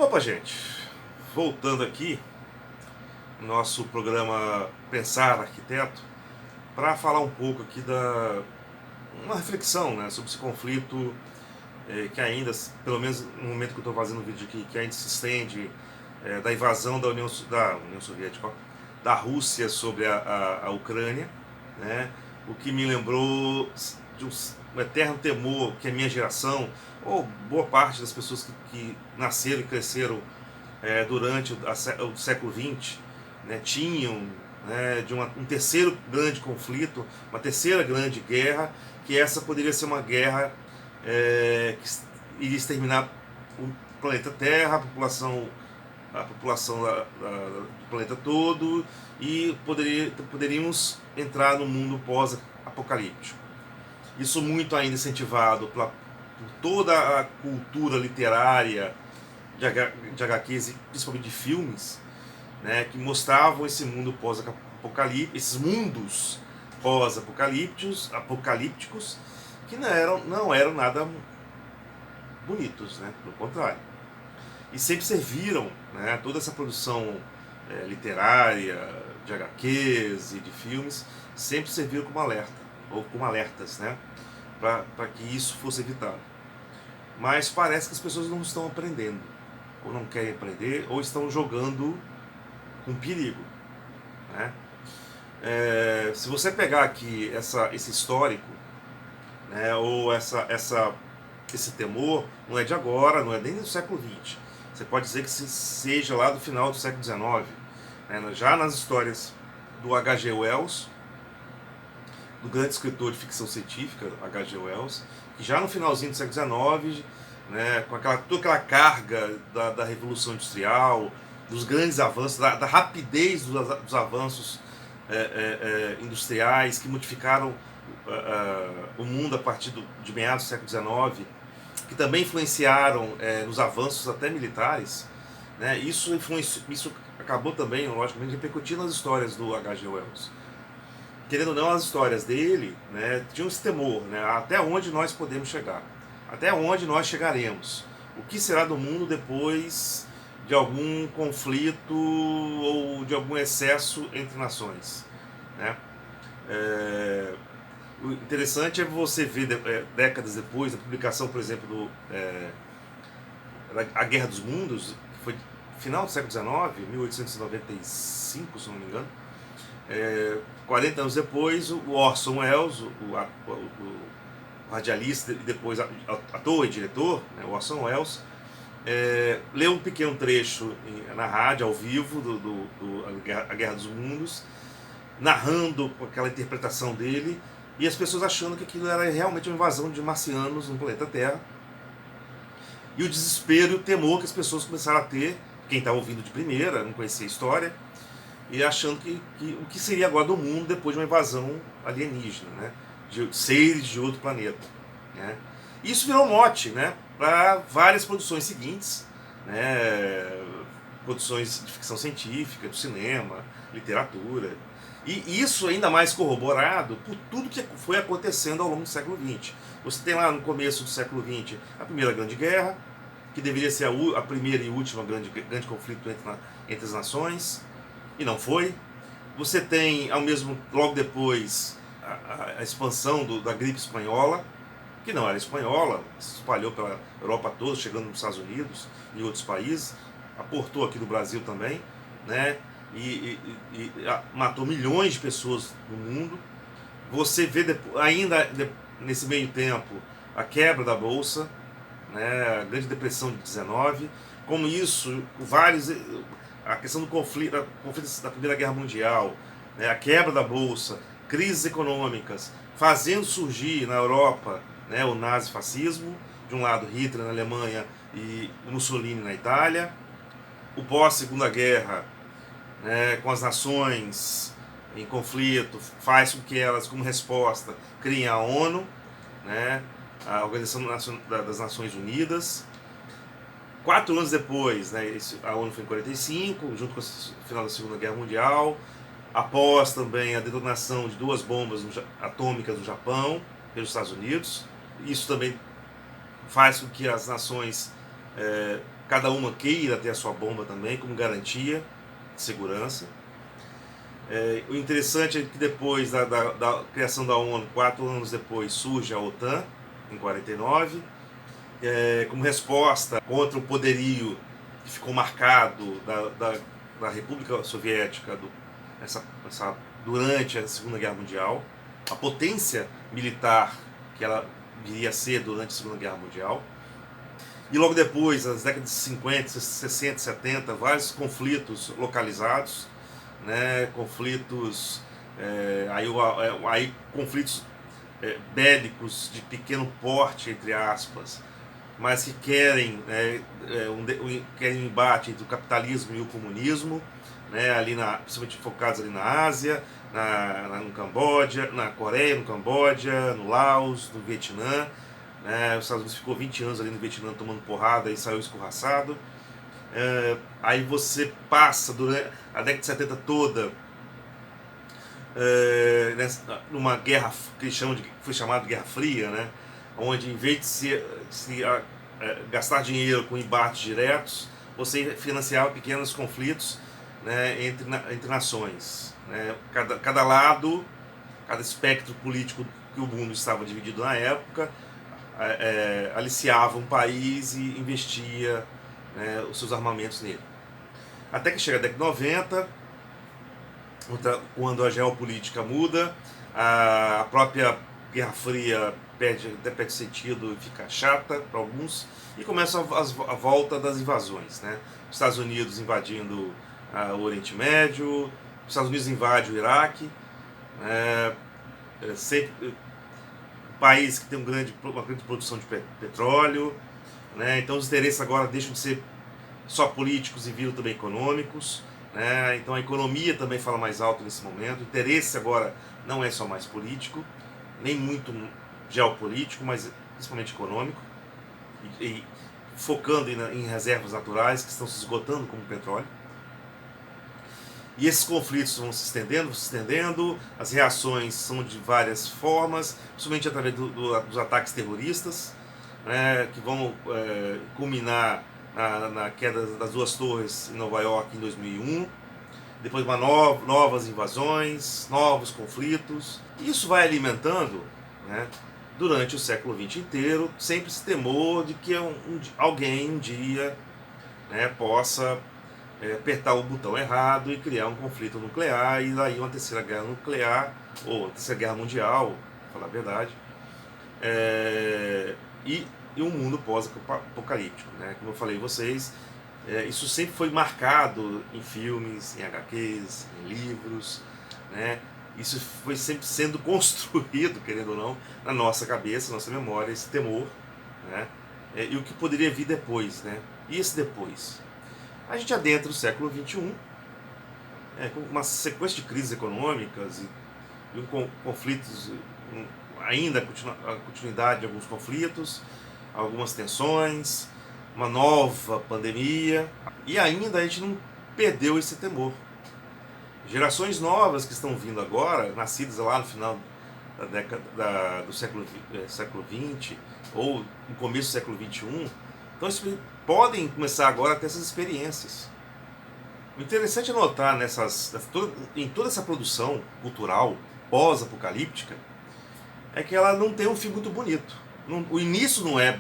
Opa, gente, voltando aqui no nosso programa Pensar Arquiteto, para falar um pouco aqui da uma reflexão, né, sobre esse conflito que ainda, pelo menos no momento que eu estou fazendo o vídeo aqui, que ainda se estende da invasão da União Soviética, ó, da Rússia sobre a Ucrânia, né, o que me lembrou de um eterno temor que a minha geração, ou boa parte das pessoas que nasceram e cresceram durante o século XX, né, tinham, né, de um terceiro grande conflito, uma terceira grande guerra, que essa poderia ser uma guerra que iria exterminar o planeta Terra, a população do planeta todo, e poderíamos entrar no mundo pós-apocalíptico. Isso muito ainda incentivado por toda a cultura literária de HQs e principalmente de filmes, né, que mostravam esse mundo pós-apocalíptico, esses mundos pós-apocalípticos que não eram nada bonitos, né, pelo contrário. E sempre serviram, né, toda essa produção literária, de HQs e de filmes, sempre serviram como alerta, ou como alertas, né, para que isso fosse evitado. Mas parece que as pessoas não estão aprendendo, ou não querem aprender, ou estão jogando com perigo, né? Se você pegar aqui esse histórico, né, ou esse temor, não é de agora, não é nem do século XX. Você pode dizer que seja lá do final do século XIX, né, já nas histórias do H.G. Wells, do grande escritor de ficção científica, H.G. Wells, que já no finalzinho do século XIX, né, com toda aquela carga da Revolução Industrial, dos grandes avanços, da rapidez dos avanços industriais que modificaram o mundo a partir de meados do século XIX, que também influenciaram nos avanços até militares, né, isso acabou também, logicamente, repercutindo nas histórias do H.G. Wells. Querendo ou não, as histórias dele, né, tinham esse temor, né, até onde nós podemos chegar, até onde nós chegaremos, o que será do mundo depois de algum conflito ou de algum excesso entre nações, né? O interessante é você ver décadas depois da publicação, por exemplo, A Guerra dos Mundos, que foi final do século XIX, 1895, se não me engano. 40 anos depois, o Orson Welles, o radialista e depois ator e diretor, né, o Orson Welles, leu um pequeno trecho na rádio, ao vivo, A Guerra dos Mundos, narrando com aquela interpretação dele, e as pessoas achando que aquilo era realmente uma invasão de marcianos no planeta Terra. E o desespero e o temor que as pessoas começaram a ter, quem estava ouvindo de primeira, não conhecia a história, e achando que o que seria agora do mundo depois de uma invasão alienígena, né, de seres de outro planeta, né. Isso virou mote, né, para várias produções seguintes, né, produções de ficção científica, do cinema, literatura, e isso ainda mais corroborado por tudo que foi acontecendo ao longo do século XX. Você tem lá no começo do século XX a Primeira Grande Guerra, que deveria ser a primeira e última grande conflito entre as nações, e não foi. Você tem, logo depois, a expansão da gripe espanhola, que não era espanhola, se espalhou pela Europa toda, chegando nos Estados Unidos e outros países, aportou aqui no Brasil também, né, e matou milhões de pessoas no mundo. Você vê ainda nesse meio tempo a quebra da Bolsa, né, a Grande Depressão de 19, como isso, a questão do conflito da Primeira Guerra Mundial, né, a quebra da Bolsa, crises econômicas, fazendo surgir na Europa, né, o nazifascismo, de um lado Hitler na Alemanha e Mussolini na Itália, o pós-Segunda Guerra, né, com as nações em conflito, faz com que elas, como resposta, criem a ONU, né, a Organização das Nações Unidas. 4 anos depois, né, a ONU foi em 45, junto com o final da Segunda Guerra Mundial, após também a detonação de 2 bombas atômicas no Japão, pelos Estados Unidos. Isso também faz com que as nações cada uma queira ter a sua bomba também, como garantia de segurança. O interessante é que depois da criação da ONU, 4 anos depois, surge a OTAN, em 49, como resposta contra o poderio que ficou marcado da República Soviética durante a Segunda Guerra Mundial, a potência militar que ela viria a ser durante a Segunda Guerra Mundial. E logo depois, nas décadas de 50, 60, 70, vários conflitos localizados, né, conflitos, conflitos bélicos de pequeno porte, entre aspas, mas que querem, querem um embate entre o capitalismo e o comunismo, né, principalmente focados ali na Ásia, no Camboja, na Coreia, no Camboja, no Laos, no Vietnã. Né, os Estados Unidos ficou 20 anos ali no Vietnã tomando porrada e saiu escorraçado. Aí você passa durante a década de 70 toda numa guerra que eles chamam foi chamada de Guerra Fria, né, onde em vez de gastar dinheiro com embates diretos, você financiava pequenos conflitos, né, entre nações. Né, cada lado, cada espectro político que o mundo estava dividido na época, aliciava um país e investia, né, os seus armamentos nele. Até que chega a década de 90, quando a geopolítica muda, a própria Guerra Fria perde sentido e fica chata para alguns, e começa a volta das invasões. Né? Os Estados Unidos invadindo o Oriente Médio, os Estados Unidos invadem o Iraque, sempre país que tem uma grande produção de petróleo, né? Então os interesses agora deixam de ser só políticos e viram também econômicos, né? Então a economia também fala mais alto nesse momento, o interesse agora não é só mais político, nem muito geopolítico, mas principalmente econômico, e focando em reservas naturais que estão se esgotando, como o petróleo. E esses conflitos vão se estendendo, as reações são de várias formas, principalmente através dos ataques terroristas, né, que vão culminar na queda das 2 torres em Nova York em 2001, depois novas invasões, novos conflitos. E isso vai alimentando, né, durante o século XX inteiro, sempre esse temor de que alguém um dia, né, possa apertar o botão errado e criar um conflito nuclear, e daí uma terceira guerra nuclear, ou uma terceira guerra mundial, para falar a verdade, e um mundo pós-apocalíptico. Né? Como eu falei a vocês, isso sempre foi marcado em filmes, em HQs, em livros, né? Isso foi sempre sendo construído, querendo ou não, na nossa cabeça, na nossa memória, esse temor, né? E o que poderia vir depois, né? E esse depois? A gente adentra o século XXI, com uma sequência de crises econômicas e conflitos, ainda a continuidade de alguns conflitos, algumas tensões, uma nova pandemia, e ainda a gente não perdeu esse temor. Gerações novas que estão vindo agora, nascidas lá no final da década do século XX ou no começo do século XXI, então podem começar agora a ter essas experiências. O interessante é notar em toda essa produção cultural pós-apocalíptica é que ela não tem um fim muito bonito. O início não é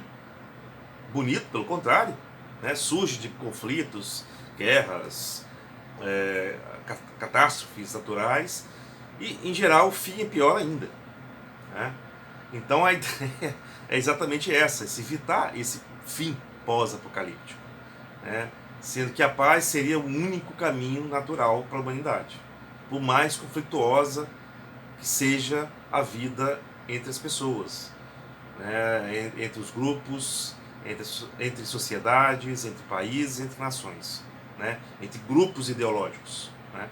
bonito, pelo contrário, né? Surge de conflitos, guerras, catástrofes naturais, e em geral o fim é pior ainda. Né? Então a ideia é exatamente essa, se evitar esse fim pós-apocalíptico, né? Sendo que a paz seria o único caminho natural para a humanidade, por mais conflituosa que seja a vida entre as pessoas, né? Entre os grupos, entre sociedades, entre países, entre nações, né? Entre grupos ideológicos, né?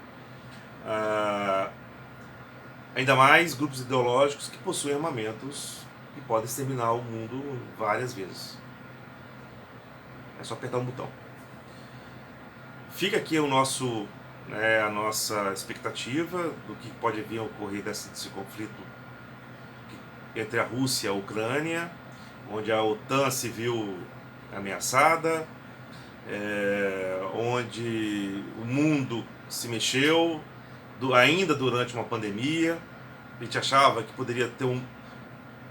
Ainda mais grupos ideológicos que possuem armamentos que podem exterminar o mundo várias vezes. É só apertar um botão. Fica aqui a nossa expectativa do que pode vir a ocorrer desse conflito entre a Rússia e a Ucrânia, onde a OTAN se viu ameaçada, onde o mundo se mexeu, ainda durante uma pandemia. A gente achava que poderia ter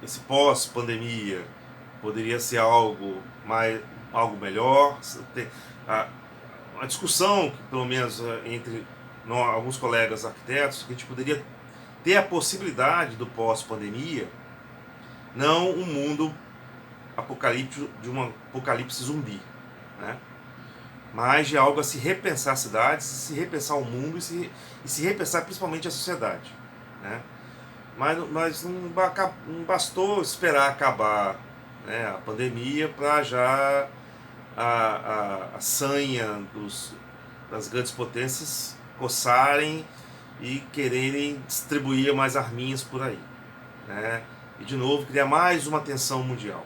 esse pós-pandemia, poderia ser algo melhor. A discussão, pelo menos entre alguns colegas arquitetos, que a gente poderia ter a possibilidade do pós-pandemia, não um mundo apocalíptico, de um apocalipse zumbi, né? Mas de algo a se repensar as cidades, se repensar o mundo e se repensar principalmente a sociedade, né? Mas não bastou esperar acabar, né, a pandemia para já a sanha das grandes potências coçarem e quererem distribuir mais arminhas por aí, né? E de novo criar mais uma tensão mundial,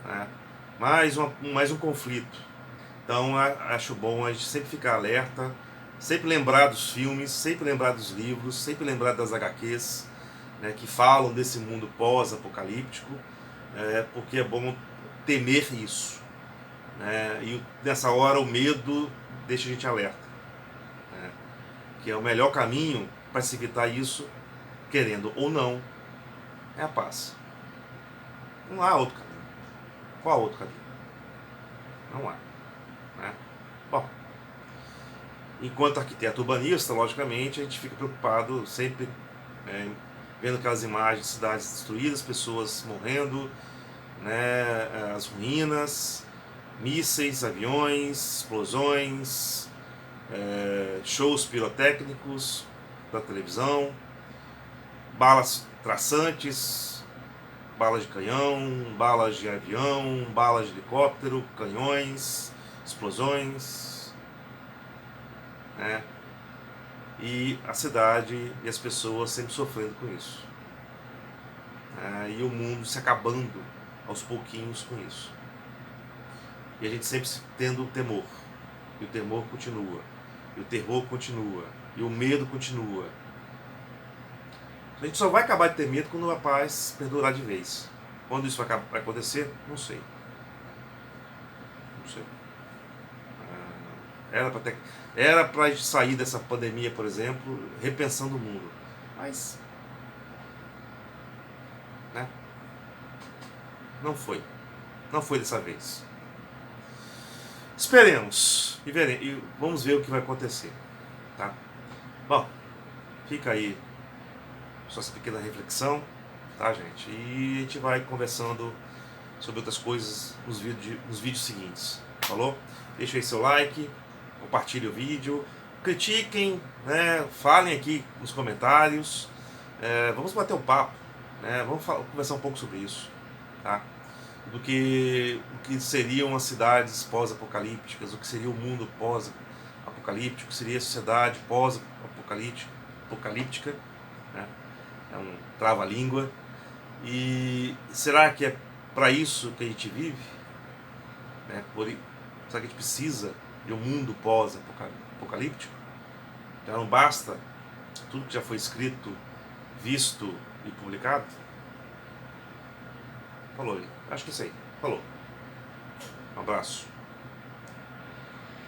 né? mais um conflito. Então acho bom a gente sempre ficar alerta, sempre lembrar dos filmes, sempre lembrar dos livros, sempre lembrar das HQs, né, que falam desse mundo pós-apocalíptico, porque é bom temer isso, né? E nessa hora o medo deixa a gente alerta, né? Que é o melhor caminho para se evitar isso, querendo ou não, é a paz. Não há outro caminho. Qual outro caminho? Não há, né? Bom, enquanto arquiteto urbanista, logicamente, a gente fica preocupado sempre, né, vendo aquelas imagens de cidades destruídas, pessoas morrendo, né, as ruínas, mísseis, aviões, explosões, shows pirotécnicos da televisão, balas traçantes, balas de canhão, balas de avião, balas de helicóptero, canhões, explosões, né? E a cidade e as pessoas sempre sofrendo com isso, e o mundo se acabando aos pouquinhos com isso, e a gente sempre tendo temor, e o temor continua, e o terror continua, e o medo continua. A gente só vai acabar de ter medo quando a paz perdurar de vez. Quando isso vai acontecer, não sei. Não sei. Era para gente sair dessa pandemia, por exemplo, repensando o mundo. Mas, né? Não foi. Não foi dessa vez. Esperemos e vamos ver o que vai acontecer, tá? Bom, fica aí só essa pequena reflexão, tá, gente? E a gente vai conversando sobre outras coisas nos vídeos seguintes, falou? Deixa aí seu like, compartilhe o vídeo, critiquem, né? Falem aqui nos comentários, vamos bater um papo, né? Vamos conversar um pouco sobre isso, tá? O que seriam as cidades pós-apocalípticas, o que seria o mundo pós-apocalíptico, o que seria a sociedade pós-apocalíptica, né? É um trava-língua. E será que é para isso que a gente vive? Né? Será que a gente precisa de um mundo pós-apocalíptico? Já não basta tudo que já foi escrito, visto e publicado? Falou aí. Acho que é isso aí. Falou. Um abraço.